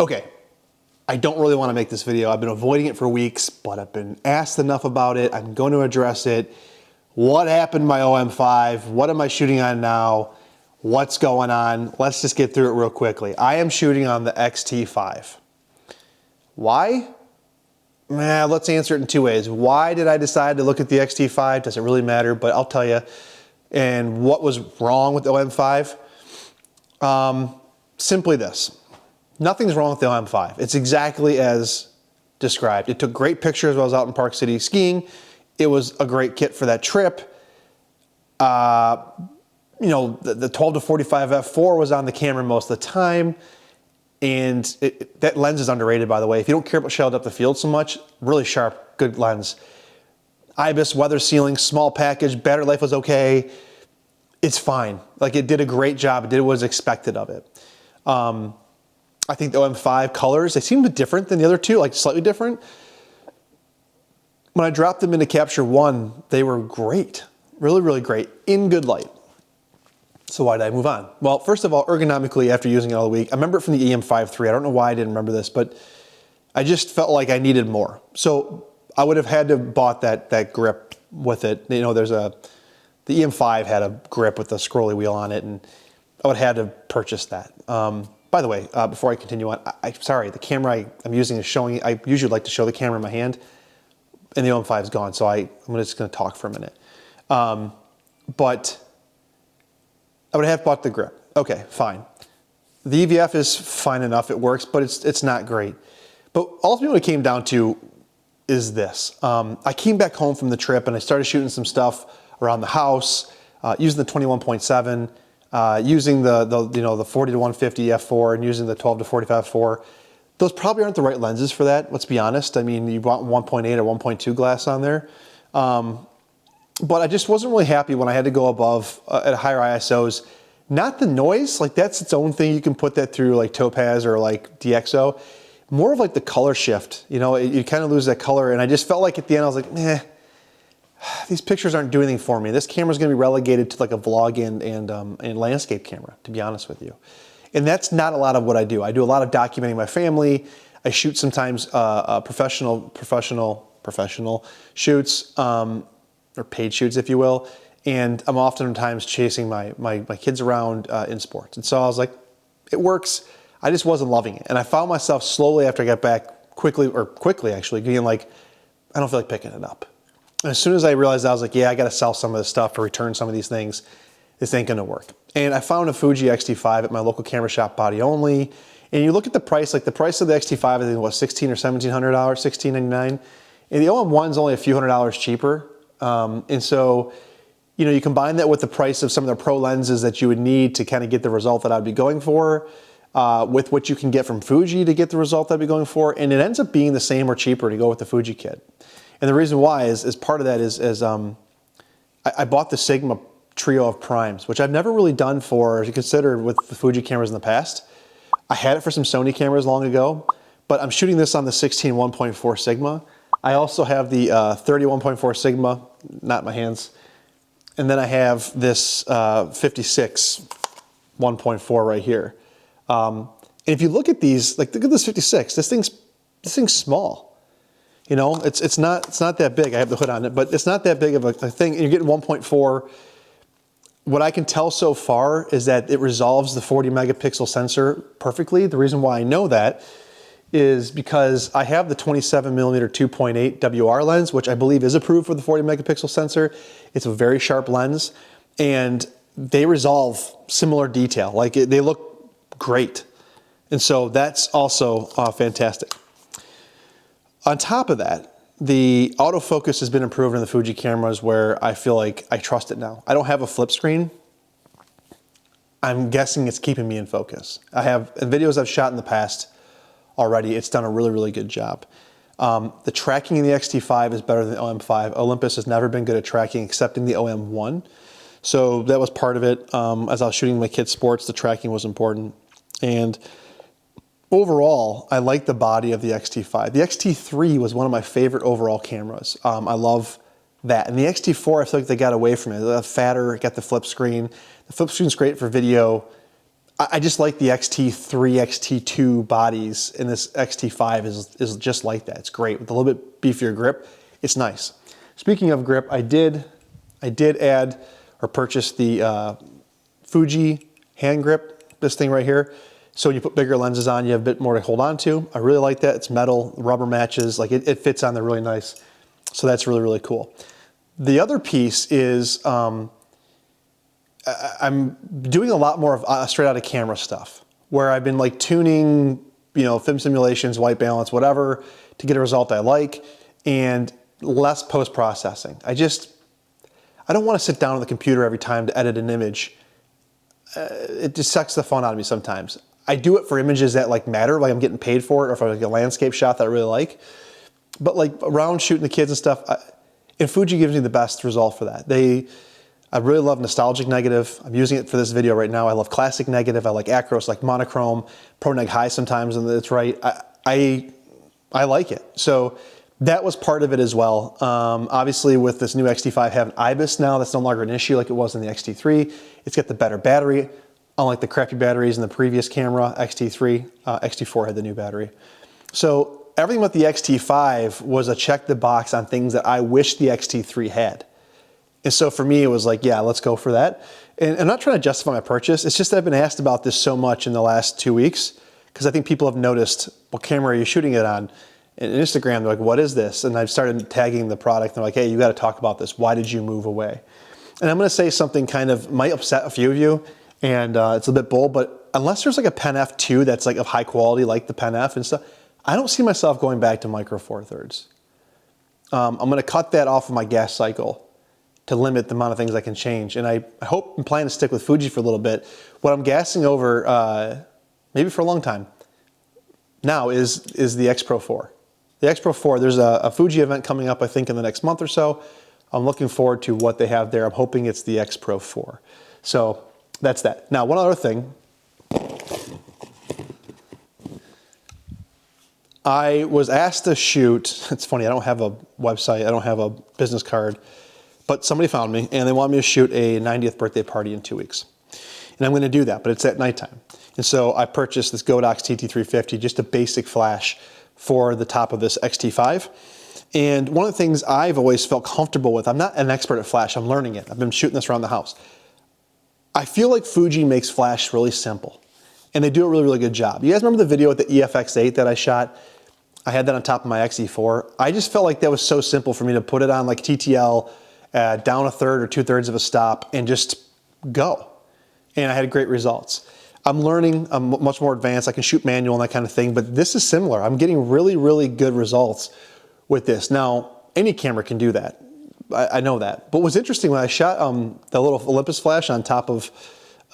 Okay, I don't really want to make this video. I've been avoiding it for weeks, but I've been asked enough about it. I'm going to address it. What happened to my OM-5? What am I shooting on now? What's going on? Let's just get through it real quickly. I am shooting on the X-T5. Why? Let's answer it in two ways. Why did I decide to look at the X-T5? Doesn't really matter, but I'll tell you. And what was wrong with the OM-5? Simply this. Nothing's wrong with the OM-5. It's exactly as described. It took great pictures while I was out in Park City skiing. It was a great kit for that trip. You know, the 12 to 45 f4 was on the camera most of the time. And that lens is underrated, by the way. If you don't care about shell depth of field so much, really sharp, good lens. IBIS, weather sealing, small package, battery life was okay. It's fine. Like, it did a great job. It did what was expected of it. I think the OM-5 colors, they seem a bit different than the other two, like slightly different. When I dropped them into Capture One, they were great. Really, really great, in good light. So why did I move on? Well, first of all, ergonomically, after using it all week, I remember it from the EM5 III. I don't know why I didn't remember this, but I just felt like I needed more. So I would have had to have bought that grip with it. You know, the EM5 had a grip with a scrolly wheel on it, and I would have had to purchase that. By the way, before I continue on, sorry, the camera I'm using is showing, I usually like to show the camera in my hand, and the OM-5 is gone, so I'm just gonna talk for a minute. But I would have bought the grip. Okay, fine. The EVF is fine enough, it works, but it's not great. But ultimately what it came down to is this. I came back home from the trip and I started shooting some stuff around the house, using the 21.7, using the 40 to 150 f4 and using the 12 to 45 f4. Those probably aren't the right lenses for that, let's be honest. I mean, you want 1.8 or 1.2 glass on there. But I just wasn't really happy when I had to go above at higher ISOs. Not the noise, like that's its own thing. You can put that through like Topaz or like DxO. More of like the color shift, you know, you kind of lose that color. And I just felt like at the end I was like, meh, these pictures aren't doing anything for me. This camera's gonna be relegated to like a vlog and landscape camera, to be honest with you. And that's not a lot of what I do. I do a lot of documenting my family. I shoot sometimes professional shoots, or paid shoots, if you will. And I'm oftentimes chasing my kids around in sports. And so I was like, it works. I just wasn't loving it. And I found myself slowly after I got back quickly actually, being like, I don't feel like picking it up. And as soon as I realized that, I was like, yeah, I gotta sell some of this stuff or return some of these things. This ain't gonna work. And I found a Fuji X-T5 at my local camera shop, body only. And you look at the price, like the price of the X-T5, I think was $1,600 or $1,700, $1,699. And the OM-1 is only a few $100s cheaper. And so, you know, you combine that with the price of some of the pro lenses that you would need to kind of get the result that I'd be going for, with what you can get from Fuji to get the result I'd be going for, and it ends up being the same or cheaper to go with the Fuji kit. And the reason why is part of that is I bought the Sigma trio of primes, which I've never really done for, as you consider, with the Fuji cameras in the past. I had it for some Sony cameras long ago, but I'm shooting this on the 16 1.4 Sigma. I also have the 30 1.4 Sigma, not in my hands. And then I have this 56 1.4 right here. And if you look at these, like look at this 56, this thing's small. You know, it's not that big. I have the hood on it, but it's not that big of a thing. And you're getting 1.4. What I can tell so far is that it resolves the 40 megapixel sensor perfectly. The reason why I know that is because I have the 27 millimeter 2.8 WR lens, which I believe is approved for the 40 megapixel sensor. It's a very sharp lens, and they resolve similar detail. Like they look great. And so that's also fantastic. On top of that, the autofocus has been improved in the Fuji cameras where I feel like I trust it now. I don't have a flip screen. I'm guessing it's keeping me in focus. I have videos I've shot in the past already. It's done a really, really good job. The tracking in the X-T5 is better than the OM-5. Olympus has never been good at tracking except in the OM-1. So that was part of it. As I was shooting my kids' sports, the tracking was important. And overall, I like the body of the X-T5. The X-T3 was one of my favorite overall cameras. I love that. And the X-T4, I feel like they got away from it. They're fatter, got the flip screen. The flip screen's great for video. I just like the X-T3, X-T2 bodies, and this X-T5 is just like that. It's great with a little bit beefier grip. It's nice. Speaking of grip, I did add or purchase the Fuji hand grip, this thing right here. So when you put bigger lenses on, you have a bit more to hold on to. I really like that. It's metal, rubber matches, like it fits on there really nice. So that's really, really cool. The other piece is I'm doing a lot more of straight out of camera stuff where I've been like tuning, you know, film simulations, white balance, whatever, to get a result I like, and less post-processing. I don't want to sit down on the computer every time to edit an image. It just sucks the fun out of me sometimes. I do it for images that like matter, like I'm getting paid for it, or for like a landscape shot that I really like. But like around shooting the kids and stuff, and Fuji gives me the best result for that. I really love nostalgic negative. I'm using it for this video right now. I love classic negative. I like acros, like monochrome, pro neg high sometimes, and it's right. I like it. So that was part of it as well. Obviously with this new X-T5 having IBIS now, that's no longer an issue like it was in the X-T3. It's got the better battery, unlike the crappy batteries in the previous camera, X-T3. X-T4 had the new battery. So everything with the X-T5 was a check the box on things that I wish the X-T3 had. And so for me, it was like, yeah, let's go for that. And I'm not trying to justify my purchase. It's just that I've been asked about this so much in the last 2 weeks because I think people have noticed, what camera are you shooting it on? And Instagram, they're like, what is this? And I've started tagging the product. And they're like, hey, you got to talk about this. Why did you move away? And I'm going to say something kind of might upset a few of you. And it's a bit bold, but unless there's like a Pen F2 that's like of high quality, like the Pen F and stuff, I don't see myself going back to micro four thirds. I'm going to cut that off of my gas cycle to limit the amount of things I can change. And I hope and plan to stick with Fuji for a little bit. What I'm gassing over, maybe for a long time now, is the X Pro 4. The X Pro 4, there's a Fuji event coming up, I think, in the next month or so. I'm looking forward to what they have there. I'm hoping it's the X Pro 4. So that's that. Now, one other thing. I was asked to shoot, it's funny, I don't have a website, I don't have a business card, but somebody found me and they want me to shoot a 90th birthday party in 2 weeks. And I'm going to do that, but it's at nighttime. And so I purchased this Godox TT350, just a basic flash for the top of this X-T5. And one of the things I've always felt comfortable with, I'm not an expert at flash, I'm learning it. I've been shooting this around the house. I feel like Fuji makes flash really simple. And they do a really, really good job. You guys remember the video with the EFX8 that I shot? I had that on top of my XE4. I just felt like that was so simple for me to put it on like TTL, down a third or 2/3 of a stop and just go. And I had great results. I'm learning, I'm much more advanced. I can shoot manual and that kind of thing, but this is similar. I'm getting really, really good results with this. Now, any camera can do that. I know that. But what's interesting, when I shot the little Olympus flash on top of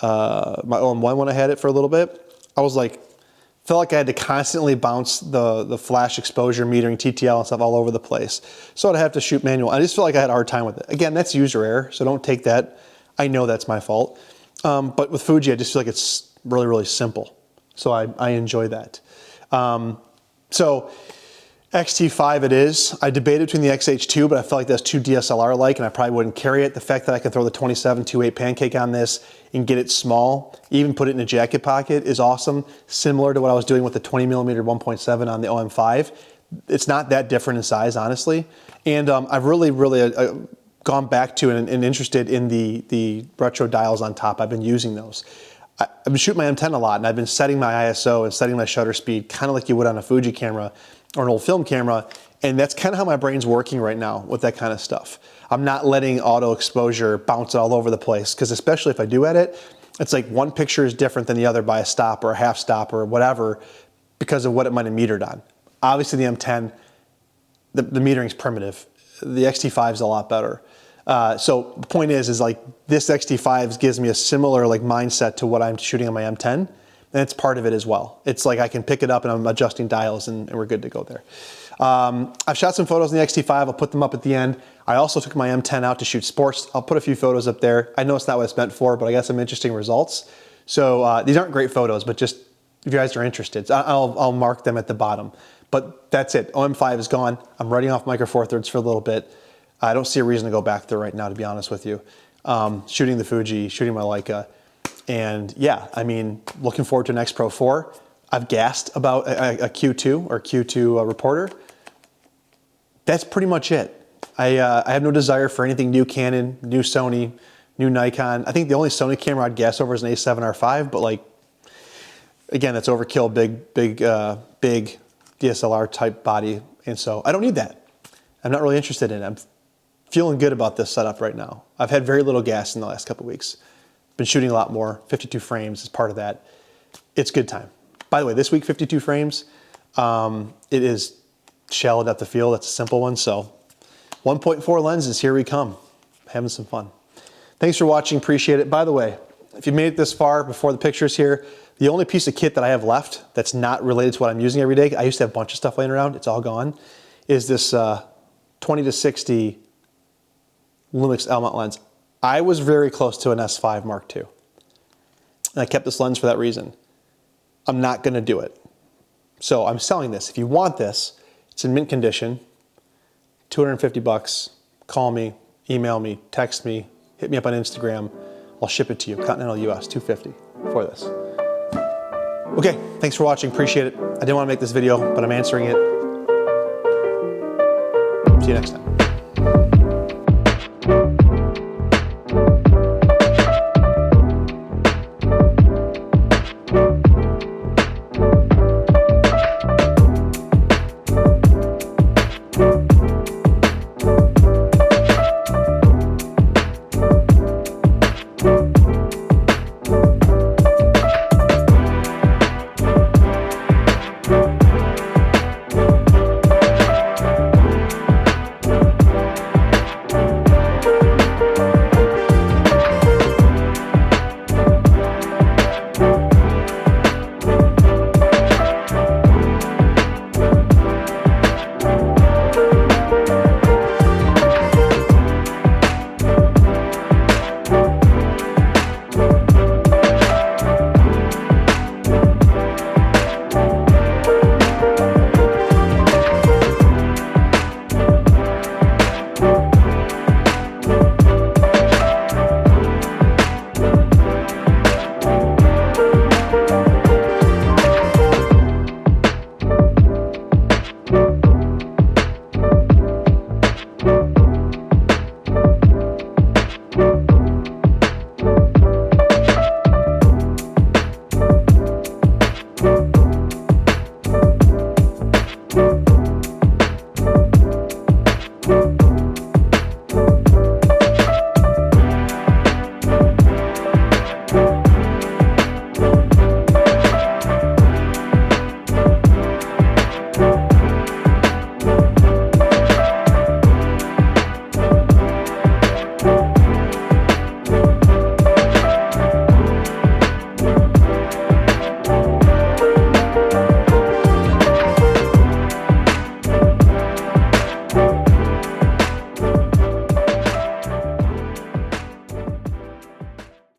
my OM-1 when I had it for a little bit, I was like, felt like I had to constantly bounce the flash exposure metering, TTL and stuff all over the place. So I'd have to shoot manual. I just feel like I had a hard time with it. Again, that's user error, so don't take that. I know that's my fault. But with Fuji, I just feel like it's really, really simple. So I enjoy that. So X-T5 it is. I debated between the X-H2, but I felt like that's too DSLR-like and I probably wouldn't carry it. The fact that I can throw the 27-2.8 pancake on this and get it small, even put it in a jacket pocket, is awesome. Similar to what I was doing with the 20mm 1.7 on the OM-5. It's not that different in size, honestly. And I've really, really gone back to and interested in the retro dials on top. I've been using those. I've been shooting my M10 a lot, and I've been setting my ISO and setting my shutter speed kind of like you would on a Fuji camera or an old film camera, and that's kind of how my brain's working right now with that kind of stuff. I'm not letting auto exposure bounce all over the place, because especially if I do edit, it's like one picture is different than the other by a stop or a half stop or whatever because of what it might have metered on. Obviously the M10, the metering's primitive. The X-T5 is a lot better. So the point is like this X-T5 gives me a similar like mindset to what I'm shooting on my M10. And it's part of it as well. It's like I can pick it up and I'm adjusting dials and we're good to go there. I've shot some photos in the X-T5. I'll put them up at the end. I also took my M10 out to shoot sports. I'll put a few photos up there. I know it's not what it's meant for, but I got some interesting results. So these aren't great photos, but just if you guys are interested, I'll mark them at the bottom. But that's it. OM-5 is gone. I'm running off micro four thirds for a little bit. I don't see a reason to go back there right now, to be honest with you. Shooting the Fuji, shooting my Leica. And yeah, I mean, looking forward to an X Pro 4. I've gassed about a Q2 or Q2 reporter. That's pretty much it. I have no desire for anything new Canon, new Sony, new Nikon. I think the only Sony camera I'd gas over is an A7R5, but like, again, that's overkill, big DSLR type body. And so I don't need that. I'm not really interested in it. I'm feeling good about this setup right now. I've had very little gas in the last couple of weeks. Been shooting a lot more, 52 frames is part of that. It's good time. By the way, this week, 52 frames, it is shallow depth of field. That's a simple one. So 1.4 lenses, here we come. Having some fun. Thanks for watching, appreciate it. By the way, if you made it this far before the pictures here, the only piece of kit that I have left that's not related to what I'm using every day, I used to have a bunch of stuff laying around, it's all gone, is this 20 to 60 Lumix L-mount lens. I was very close to an S5 Mark II. And I kept this lens for that reason. I'm not gonna do it. So I'm selling this. If you want this, it's in mint condition, 250 bucks. Call me, email me, text me, hit me up on Instagram. I'll ship it to you, continental US, 250 for this. Okay, thanks for watching, appreciate it. I didn't want to make this video, but I'm answering it. See you next time.